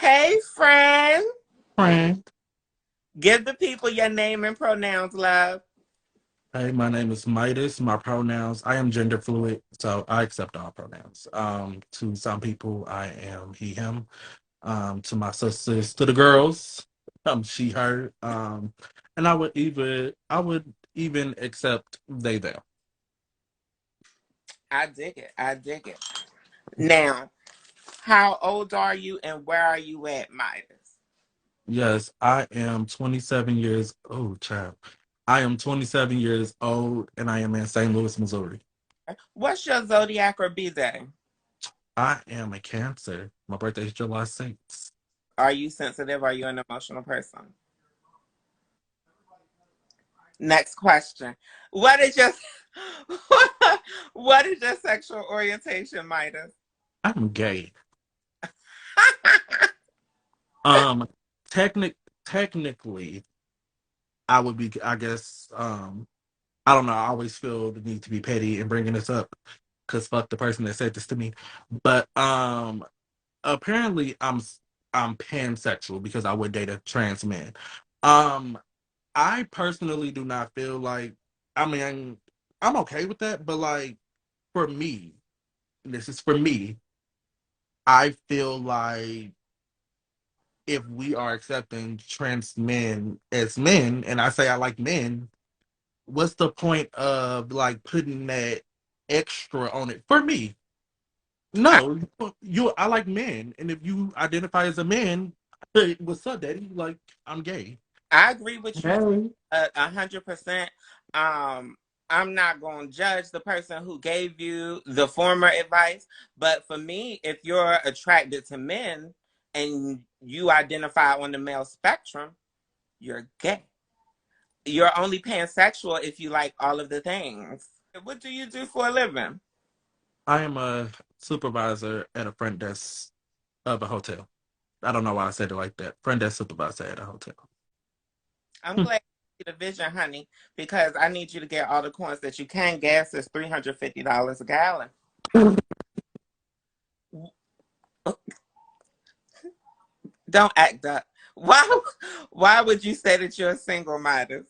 Hey, friend. Frank. Give the people your name and pronouns, love. Hey, my name is Midas. My pronouns, I am gender fluid, so I accept all pronouns. To some people, I am he, him. To my sisters, to the girls, she, her. And I would even accept they, them. I dig it. I dig it. Now, how old are you and where are you at, Midas? Yes, I am 27 years old, child. I am 27 years old, and I am in St. Louis, Missouri. What's your zodiac or B day? I am a Cancer. My birthday is July 6th. Are you sensitive? Are you an emotional person? Next question. What is your what is your sexual orientation, Midas? I'm gay. Um, technic technically, I would be. I guess. I don't know. I always feel the need to be petty and bringing this up because fuck the person that said this to me. But apparently, I'm pansexual because I would date a trans man. Um, I personally do not feel like. I mean, I'm okay with that, but like for me, this is for me. I feel like if we are accepting trans men as men, and I say I like men, what's the point of like putting that extra on it? For me, I, no, I like men, and if you identify as a man, hey, what's up, daddy? Like I'm gay. I agree with you Hey. 100%. Um, I'm not going to judge the person who gave you the former advice, but for me, if you're attracted to men and you identify on the male spectrum, you're gay. You're only pansexual if you like all of the things. What do you do for a living? I am a supervisor at a front desk of a hotel. I don't know why I said it like that. Front desk supervisor at a hotel. I'm glad you see the vision, honey, because I need you to get all the coins that you can. Gas is $350 a gallon. Don't act up. Why? Why would you say that you're single, Midas?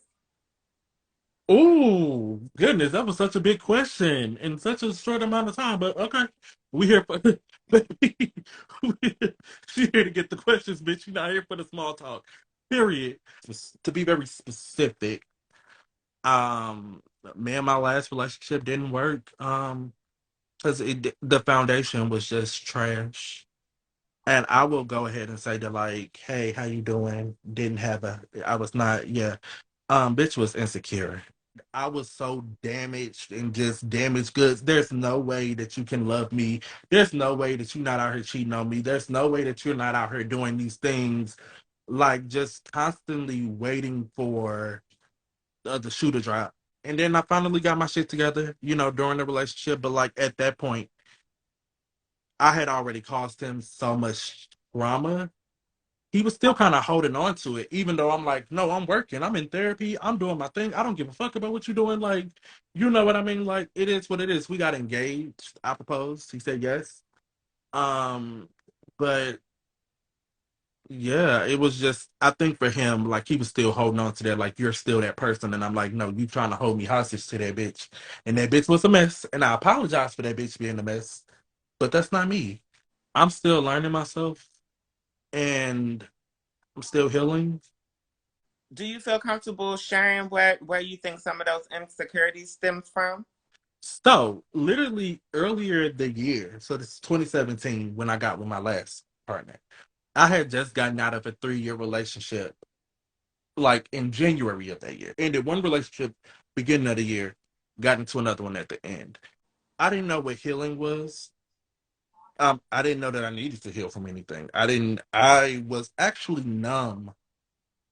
Oh, goodness, that was such a big question in such a short amount of time. But okay, we here for she here to get the questions, bitch. You're not here for the small talk. Period. To be very specific, um, me and my last relationship didn't work. Because the foundation was just trash. And I will go ahead and say that, like, hey, how you doing? Didn't have a, I was not, yeah. Bitch was insecure. I was so damaged and just damaged goods. There's no way that you can love me. There's no way that you're not out here cheating on me. There's no way that you're not out here doing these things. Like just constantly waiting for the shoe to drop. And then I finally got my shit together, during the relationship. But like at that point, I had already caused him so much drama. He was still kind of holding on to it, even though I'm like, no, I'm working, I'm in therapy, I'm doing my thing. I don't give a fuck about what you're doing. Like, you know what I mean? Like, it is what it is. We got engaged. I proposed. He said yes. Um, but yeah, it was just I think for him, like he was still holding on to that, like you're still that person. And I'm like, no, you trying to hold me hostage to that bitch. And that bitch was a mess. And I apologize for that bitch being a mess. But that's not me. I'm still learning myself and I'm still healing. Do you feel comfortable sharing where you think some of those insecurities stem from? So, literally earlier the year, so this is 2017 when I got with my last partner. I had just gotten out of a 3-year relationship, like in January of that year. Ended one relationship beginning of the year, got into another one at the end. I didn't know what healing was. I didn't know that I needed to heal from anything. I was actually numb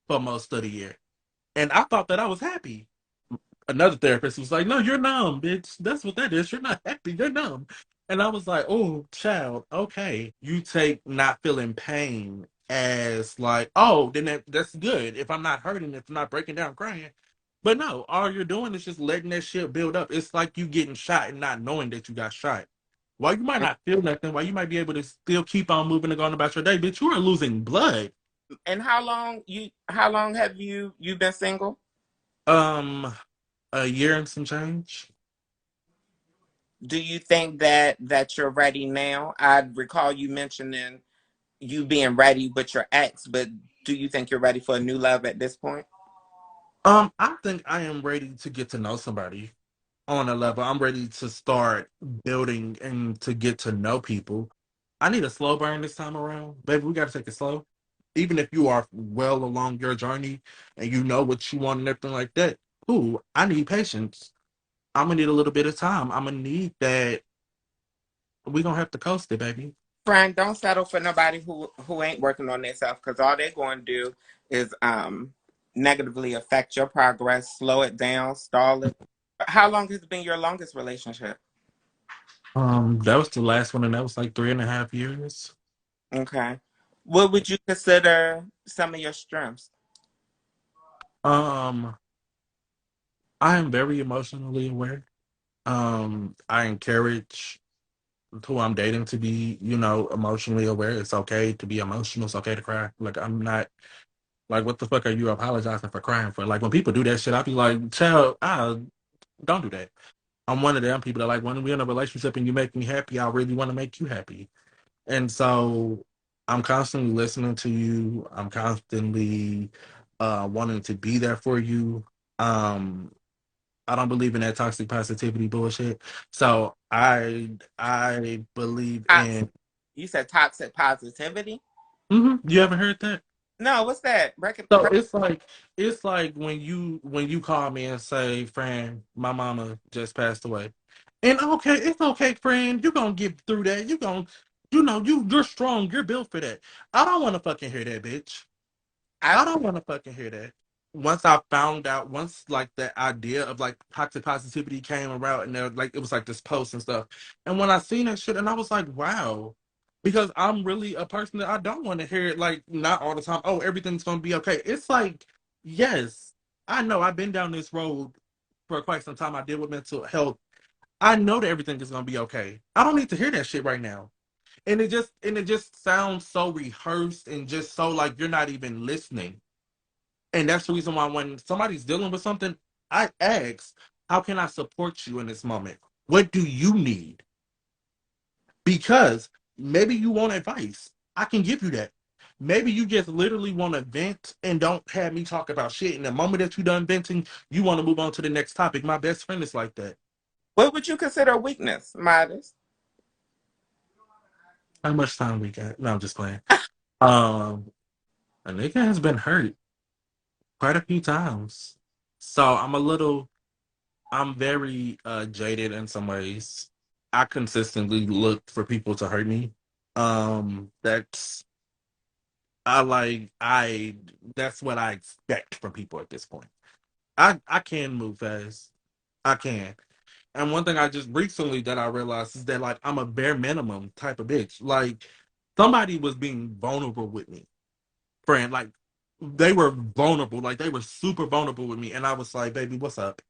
for most of the year. And I thought that I was happy. Another therapist was like, "No, you're numb, bitch. That's what that is. You're not happy. You're numb." And I was like, "Oh, child, okay. You take not feeling pain as like, oh, then that's good. If I'm not hurting, if I'm not breaking down crying." But no, all you're doing is just letting that shit build up. It's like you getting shot and not knowing that you got shot. While you might not feel nothing, while you might be able to still keep on moving and going about your day, bitch, you are losing blood. And how long have you been single? Um, a year and some change. Do you think that you're ready now? I recall you mentioning you being ready with your ex, but do you think you're ready for a new love at this point? I think I am ready to get to know somebody on a level. I'm ready to start building and to get to know people. I need a slow burn this time around. Baby, we gotta take it slow. Even if you are well along your journey and you know what you want and everything like that, ooh, I need patience. I'm gonna need a little bit of time. I'm gonna need that. We gonna have to coast it, baby. Friend, don't settle for nobody who ain't working on themselves because all they're going to do is negatively affect your progress, slow it down, stall it. How long has been your longest relationship? That was the last one, and that was like 3.5 years. Okay. What would you consider some of your strengths? Um, I am very emotionally aware. I encourage who I'm dating to be, emotionally aware. It's okay to be emotional. It's okay to cry. Like I'm not like, what the fuck are you apologizing for crying for? Like when people do that shit, I be like, child, don't do that. I'm one of them people that like when we're in a relationship and you make me happy, I really want to make you happy. And so I'm constantly listening to you. I'm constantly wanting to be there for you. Um, I don't believe in that toxic positivity bullshit. So I believe Toxic. in. You said toxic positivity? You haven't heard that? No, what's that? So it's like when you call me and say, "Friend, my mama just passed away," and okay, it's okay, friend. You're gonna get through that. You're strong. You're built for that. I don't want to fucking hear that, bitch. I, I don't want to fucking hear that. Once I found out, once like the idea of like toxic positivity came around, and there like it was like this post and stuff, and when I seen that shit, and I was like, wow, because I'm really a person that I don't want to hear it like not all the time. Oh, everything's gonna be okay. It's like, yes, I know I've been down this road for quite some time. I deal with mental health. I know that everything is gonna be okay. I don't need to hear that shit right now. And it just sounds so rehearsed and just so like you're not even listening. And that's the reason why when somebody's dealing with something, I ask, how can I support you in this moment? What do you need? Because maybe you want advice. I can give you that. Maybe you just literally want to vent and don't have me talk about shit. And the moment that you done venting, you want to move on to the next topic. My best friend is like that. what would you consider a weakness, Midas? How much time we got? No, I'm just playing. Um, a nigga has been hurt quite a few times. So I'm very jaded in some ways. I consistently look for people to hurt me. That's I like I that's what I expect from people at this point. I can move fast. I can. And one thing I just recently that I realized is that like I'm a bare minimum type of bitch. Like somebody was being vulnerable with me, friend. Like they were vulnerable, like they were super vulnerable with me, and I was like, baby, what's up?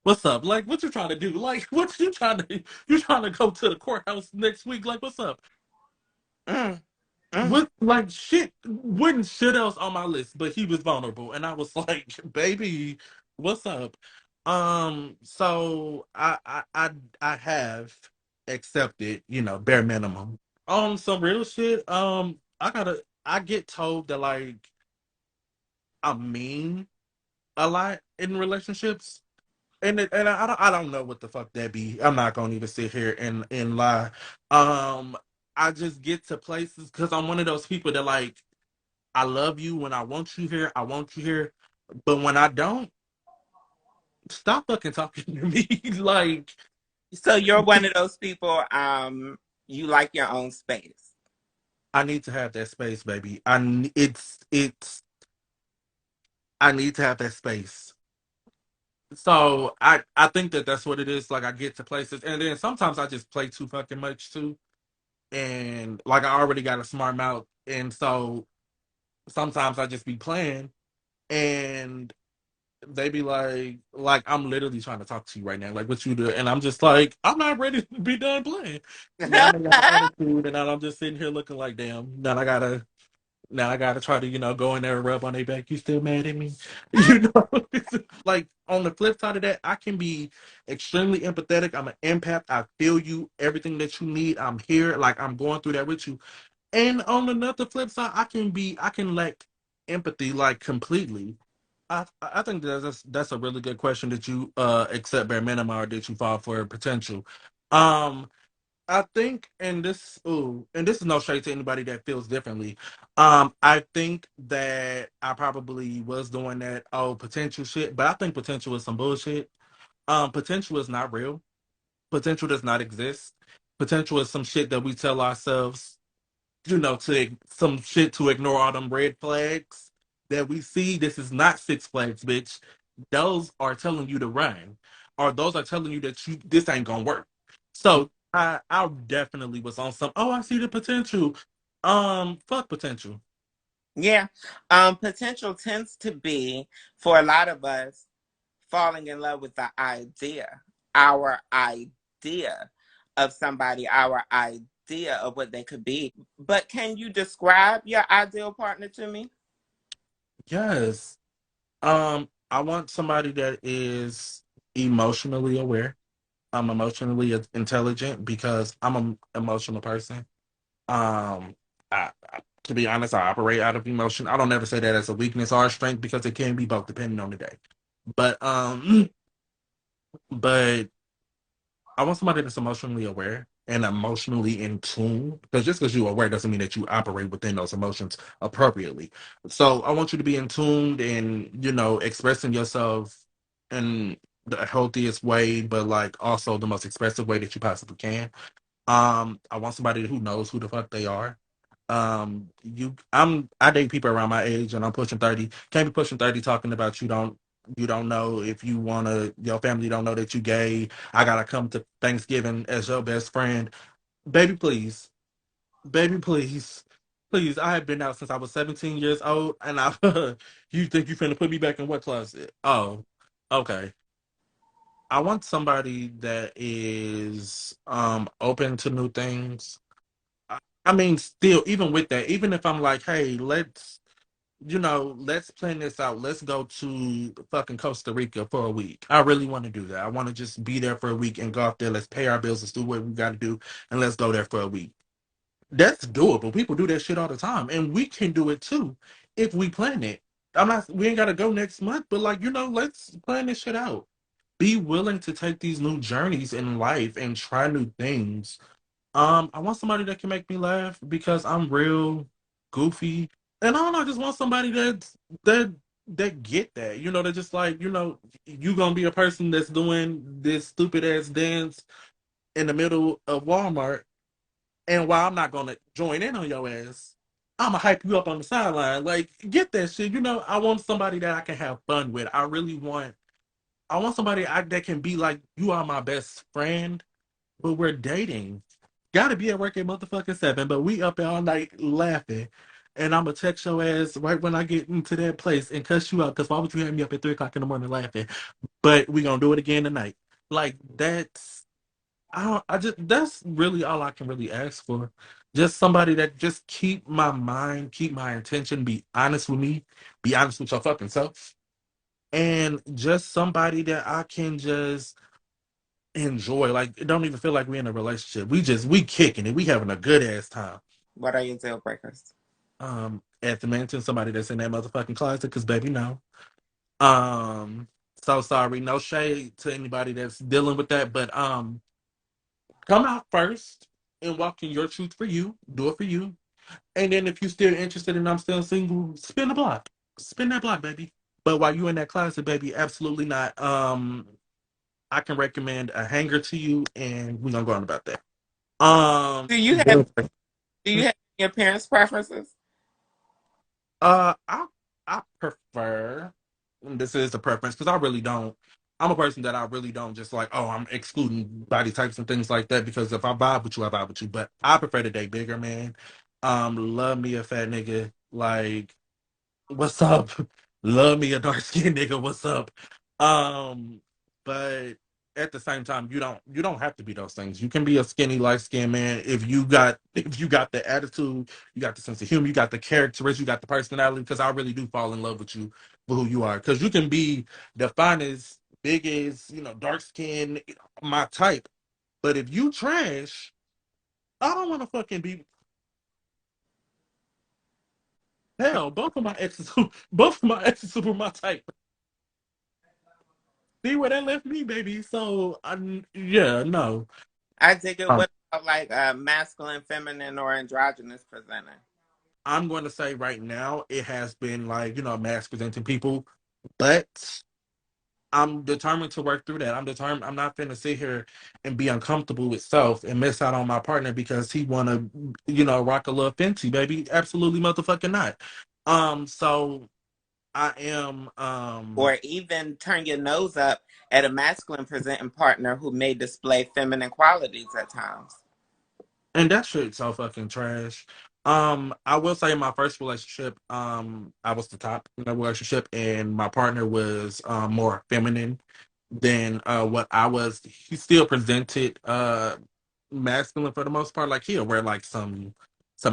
What's up? Like, what you trying to do? Like, what you trying to go to the courthouse next week? Like, what's up? Mm, mm. What, like, shit, wasn't shit else on my list, but he was vulnerable. And I was like, baby, what's up? So I have accepted, bare minimum. Some real shit. I get told that, like, I'm mean a lot in relationships. And I don't know what the fuck that be. I'm not gonna even sit here and lie. Um, I just get to places because I'm one of those people that like I love you when I want you here. I want you here, but when I don't, stop fucking talking to me. Like So you're one of those people. You like your own space. I need to have that space, baby. It's I need to have that space. So I think that that's what it is. Like I get to places, and then sometimes I just play too fucking much too. And like I already got a smart mouth, and so sometimes I just be playing, and they be like I'm literally trying to talk to you right now, like what you do, and I'm just like, I'm not ready to be done playing. Now they got an attitude, and now I'm just sitting here looking like, damn. Now I gotta try to, go in there and rub on their back. You still mad at me? You know, like on the flip side of that, I can be extremely empathetic. I'm an empath. I feel you, everything that you need. I'm here. Like I'm going through that with you. And on another flip side, I can lack empathy like completely. I think that's a really good question that you accept bare minimum or that you fall for potential. Um I think, and this is no shade to anybody that feels differently. I think that I probably was doing that potential shit, but I think potential is some bullshit. Potential is not real. Potential does not exist. Potential is some shit that we tell ourselves, some shit to ignore all them red flags that we see. This is not Six Flags, bitch. Those are telling you to run, or those are telling you that this ain't gonna work. So I definitely was on some. Oh, I see the potential. Fuck potential. Yeah. Potential tends to be, for a lot of us, falling in love with the idea, our idea of somebody, our idea of what they could be. But can you describe your ideal partner to me? Yes. I want somebody that is emotionally aware. I'm emotionally intelligent because I'm an emotional person. Um, to be honest, I operate out of emotion. I don't ever say that as a weakness or a strength because it can be both depending on the day. But but I want somebody that's emotionally aware and emotionally in tune. Because just because you're aware doesn't mean that you operate within those emotions appropriately. So I want you to be in tune and expressing yourself in the healthiest way, but like also the most expressive way that you possibly can. I want somebody who knows who the fuck they are. I date people around my age and I'm pushing 30. Can't be pushing 30 talking about you don't know if you wanna your family don't know that you gay. I gotta come to Thanksgiving as your best friend. Baby, please. Baby, please. Please, I have been out since I was 17 years old and I you think you finna put me back in what closet? Oh, okay. I want somebody that is open to new things. I mean, still, even with that, even if I'm like, hey, let's plan this out. Let's go to fucking Costa Rica for a week. I really want to do that. I want to just be there for a week and go out there. Let's pay our bills. Let's do what we got to do, and let's go there for a week. That's doable. People do that shit all the time, and we can do it too if we plan it. We ain't got to go next month, but like, let's plan this shit out. Be willing to take these new journeys in life and try new things. I want somebody that can make me laugh because I'm real goofy. And I don't know, I just want somebody that get that. They're just like, you gonna be a person that's doing this stupid ass dance in the middle of Walmart, and while I'm not gonna join in on your ass, I'ma hype you up on the sideline. Like, get that shit. I want somebody that I can have fun with. I want somebody that can be like, you are my best friend, but we're dating. Gotta be at work at motherfucking 7, but we up all night laughing. And I'm gonna text your ass right when I get into that place and cuss you out. Cause why would you have me up at 3 o'clock in the morning laughing? But we gonna do it again tonight. Like that's really all I can really ask for. Just somebody that just keep my mind, keep my intention, be honest with me, be honest with your fucking self. And just somebody that I can just enjoy. Like it don't even feel like we're in a relationship. We kicking it. We having a good ass time. What are your deal breakers? At the mansion, somebody that's in that motherfucking closet, cause baby, no. Um, so sorry, no shade to anybody that's dealing with that, but come out first and walk in your truth for you. Do it for you, and then if you're still interested and I'm still single, spin the block, spin that block, baby. But while you in that closet, baby, absolutely not. I can recommend a hanger to you, and we're gonna go on about that. Do you have Deal do you have your parents' preferences? I prefer. And this is the preference because I really don't. I'm a person that I really don't just like. Oh, I'm excluding body types and things like that because if I vibe with you, I vibe with you. But I prefer to date bigger, man. Love me a fat nigga. Like, what's up? Love me a dark skinned nigga. What's up? Um, but at the same time, you don't have to be those things. You can be a skinny light skinned man if you got the attitude, you got the sense of humor, you got the characteristics, you got the personality. Because I really do fall in love with you for who you are. Because you can be the finest, biggest, dark skin, my type. But if you trash, I don't want to fucking be. Hell, both of my exes were my type. See where that left me, baby. So, yeah, no. I take it Um, what about like masculine, feminine, or androgynous presenting? I'm going to say right now, it has been like, mass presenting people, but I'm determined to work through that. I'm determined. I'm not finna sit here and be uncomfortable with self and miss out on my partner because he want to, rock a little Fenty, baby. Absolutely motherfucking not. So I am, Or even turn your nose up at a masculine presenting partner who may display feminine qualities at times. and that shit's so fucking trash. I will say in my first relationship, I was the top in the relationship, and my partner was more feminine than what I was. He still presented masculine for the most part. Like he'll wear like some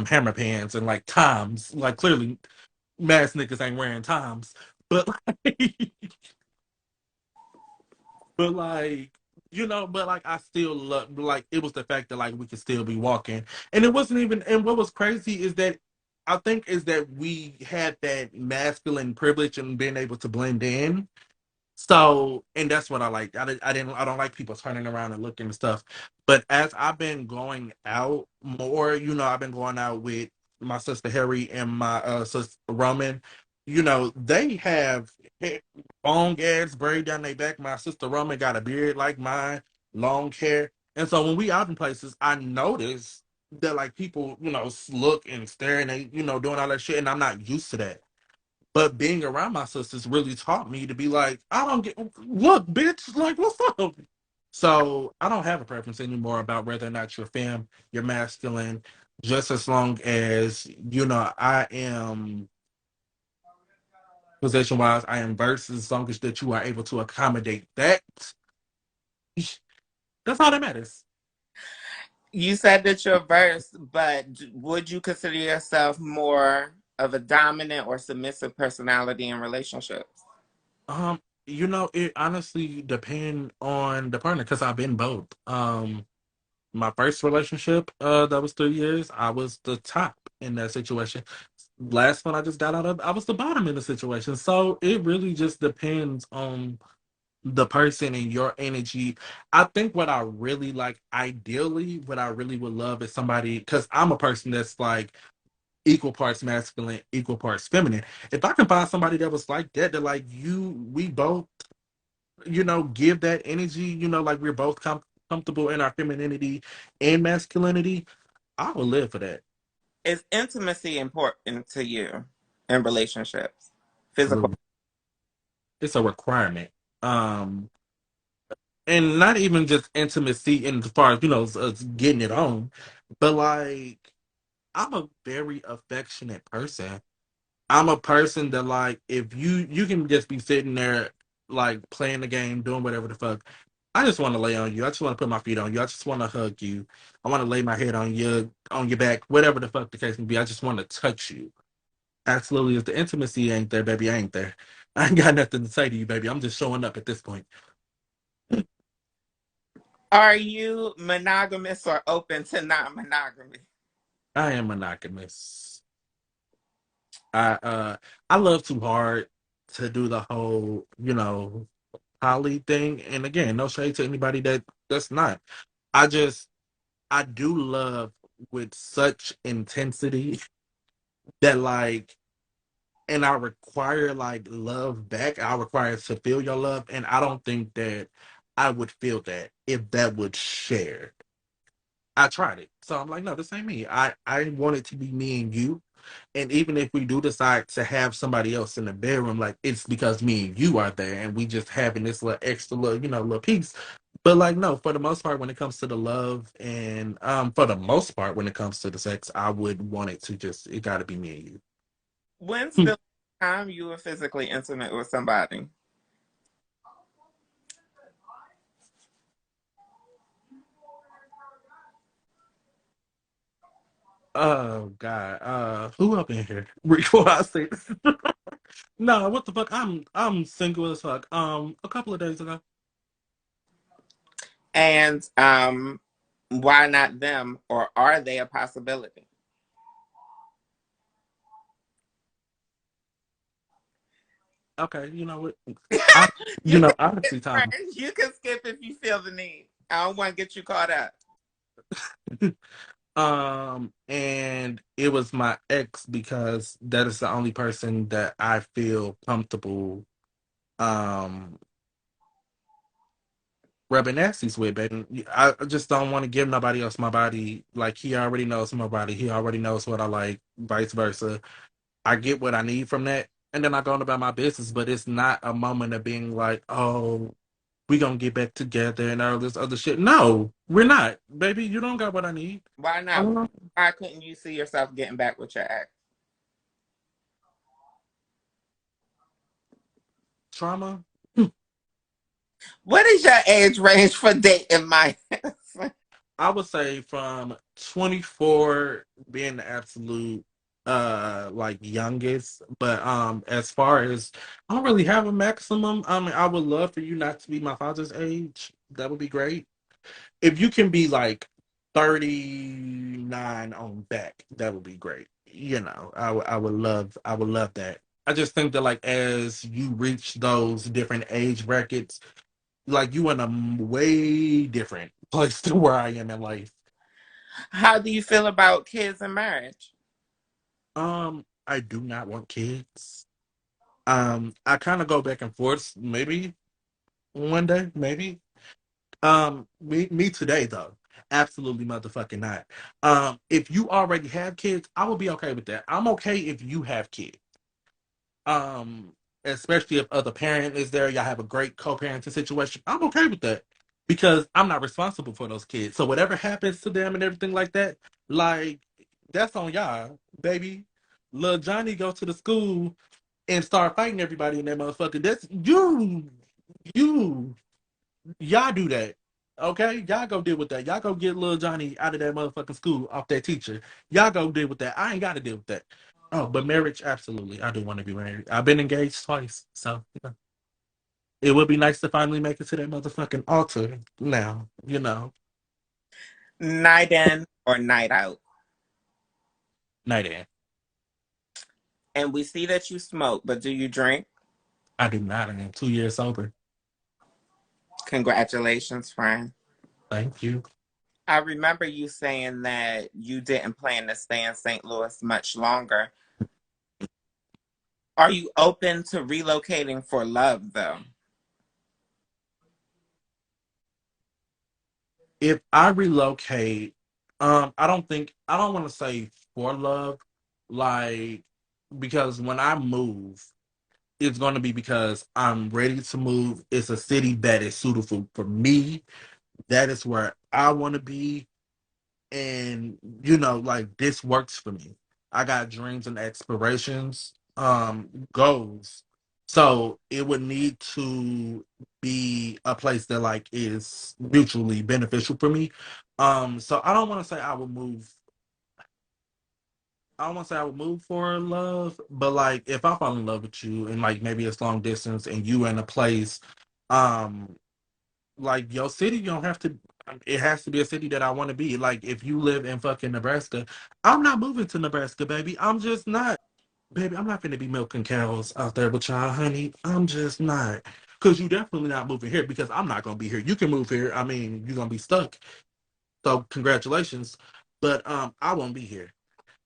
hammer pants and like toms. Like clearly, mass niggas ain't wearing toms, but like, but like, but like I still love like it was the fact that like we could still be walking. And it wasn't even and what was crazy is that I think is that we had that masculine privilege and being able to blend in. So, and that's what I like. I don't like people turning around and looking and stuff. But as I've been going out more, I've been going out with my sister Harry and my sister Roman. They have long ass braid down their back. My sister Roman got a beard like mine, long hair. And so when we out in places, I notice that like people, look and stare and they, doing all that shit, and I'm not used to that. But being around my sisters really taught me to be like, I don't get, look, bitch, like, what's up? So I don't have a preference anymore about whether or not you're femme, you're masculine, just as long as, I am possession wise, I am versus as long as that you are able to accommodate that. That's all that matters. You said that you're verse, but would you consider yourself more of a dominant or submissive personality in relationships? It honestly depend on the partner because I've been both. My first relationship, that was 3 years, I was the top in that situation. Last one I just got out of, I was the bottom in the situation. So it really just depends on the person and your energy. I think what I really like, ideally, what I really would love is somebody, because I'm a person that's like equal parts masculine, equal parts feminine. If I can find somebody that was like that, that like we both, give that energy, like we're both comfortable in our femininity and masculinity, I would live for that. Is intimacy important to you in relationships? Physical. Absolutely. It's a requirement. Um, and not even just intimacy in as far as, us getting it on, but like, I'm a very affectionate person. I'm a person that like, if you can just be sitting there, like playing the game, doing whatever the fuck. I just want to lay on you. I just want to put my feet on you. I just want to hug you. I want to lay my head on your back, whatever the fuck the case may be. I just want to touch you. Absolutely. If the intimacy ain't there, baby, I ain't there. I ain't got nothing to say to you, baby. I'm just showing up at this point. Are you monogamous or open to non-monogamy? I am monogamous. I love too hard to do the whole, poly thing. And again, no shade to anybody that's not. I just I do love with such intensity that like, and I require like love back. I require to feel your love, and I don't think that I would feel that if that was shared. I tried it, so I'm like, no, this ain't me. I want it to be me and you. And even if we do decide to have somebody else in the bedroom, like it's because me and you are there, and we just having this little extra little, little piece. But like, no, for the most part, when it comes to the love, and for the most part, when it comes to the sex, I would want it to just it got to be me and When's you. the time you were physically intimate with somebody? Oh God. Who up in here? Before I say this. No, what the fuck? I'm single as fuck. A couple of days ago. And why not them, or are they a possibility? Okay, you know what? I You can skip, honestly, friend. Tom. You can skip if you feel the need. I don't want to get you caught up. And it was my ex because that is the only person that I feel comfortable um rubbing nasties with, baby. I just don't want to give nobody else my body. Like he already knows my body. He already knows what I like, vice versa. I get what I need from that, and then I go on about my business. But it's not a moment of being like, oh, we gonna get back together and all this other shit. No, we're not, baby. You don't got what I need. Why not? Uh, Why couldn't you see yourself getting back with your ex? Trauma. What is your age range for dating, Mike? I would say from 24 being the absolute like youngest, but as far as I don't really have a maximum. I mean, I would love for you not to be my father's age. That would be great. If you can be like 39 on back, that would be great. I would love that. I just think that like as you reach those different age brackets, like you in a way different place to where I am in life. How do you feel about kids and marriage? I do not want kids. I kind of go back and forth. Maybe one day, maybe. Me today though. Absolutely motherfucking not. If you already have kids, I will be okay with that. I'm okay if you have kids. Um, Especially if other parent is there, y'all have a great co-parenting situation. I'm okay with that because I'm not responsible for those kids. So whatever happens to them and everything like that, like that's on y'all, baby. Lil Johnny go to the school and start fighting everybody in that motherfucker. That's you, y'all do that. Okay, y'all go deal with that. Y'all go get little Johnny out of that motherfucking school off that teacher. Y'all go deal with that. I ain't got to deal with that. Oh, but marriage, absolutely. I do want to be married. I've been engaged twice, so it would be nice to finally make it to that motherfucking altar now. Night in or night out? Night in. And we see that you smoke, but do you drink? I do not. I am 2 years sober. Congratulations, friend. Thank you. I remember you saying that you didn't plan to stay in St. Louis much longer. Are you open to relocating for love, though? If I relocate, I don't want to say for love, like because when I move, it's going to be because I'm ready to move. It's a city that is suitable for me. That is where I want to be. And, like this works for me. I got dreams and aspirations, goals. So it would need to be a place that like is mutually beneficial for me. So I don't want to say I would move I don't want to say I would move for love, but like if I fall in love with you and like maybe it's long distance and you in a place, um, like your city, you don't have to. It has to be a city that I want to be. Like if you live in fucking Nebraska, I'm not moving to Nebraska, baby. I'm just not, baby. I'm not gonna be milking cows out there with y'all, honey. I'm just not. Cause you definitely not moving here because I'm not gonna be here. You can move here. I mean, you're gonna be stuck. So congratulations, but I won't be here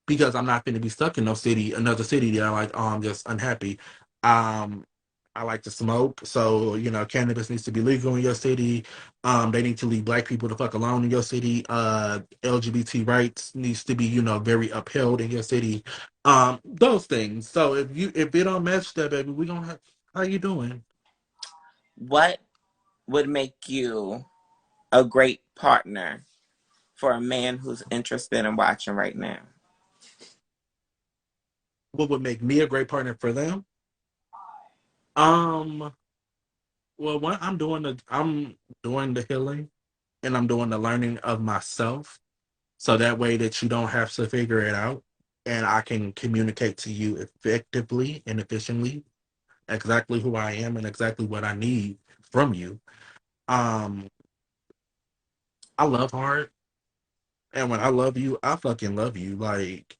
because I'm not going to be stuck in another city that I like. Oh, I'm just unhappy. Um, I like to smoke, so cannabis needs to be legal in your city. They need to leave black people the fuck alone in your city. LGBT rights needs to be very upheld in your city. Those things. So if it don't match that, baby, we gonna have. How you doing? What would make you a great partner for a man who's interested in watching right now? what would make me a great partner for them? Um, well, what I'm doing the healing and I'm doing the learning of myself, so that way that you don't have to figure it out, and I can communicate to you effectively and efficiently exactly who I am and exactly what I need from you. Um, I love hard, and when I love you, I fucking love you. Like,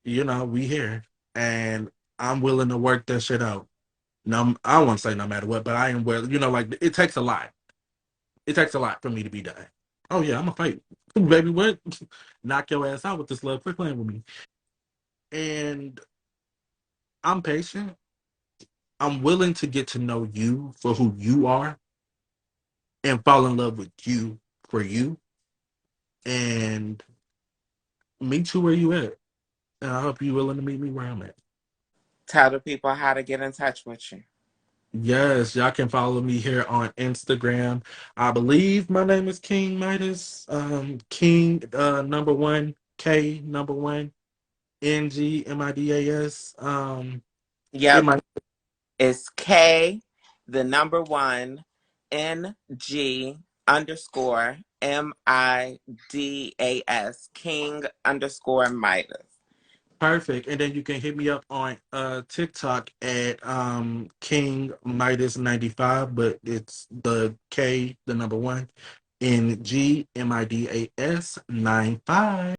we here, and I'm willing to work that shit out. No, I won't say no matter what, but I am willing. Like it takes a lot. It takes a lot for me to be done. Oh yeah, I'm a fight, baby. What? Knock your ass out with this love. Quit playing with me. And I'm patient. I'm willing to get to know you for who you are and fall in love with you for you and meet you where you at. And I hope you're willing to meet me where I'm at. Tell the people how to get in touch with you. Yes, y'all can follow me here on Instagram. I believe my name is King Midas. King number one, K number one, NGMIDAS. It Yep. might It's K, the number one, NG underscore MIDAS, King underscore Midas. perfect. And then you can hit me up on TikTok at King Midas 95, but it's the K, the number one, NGMIDAS 95.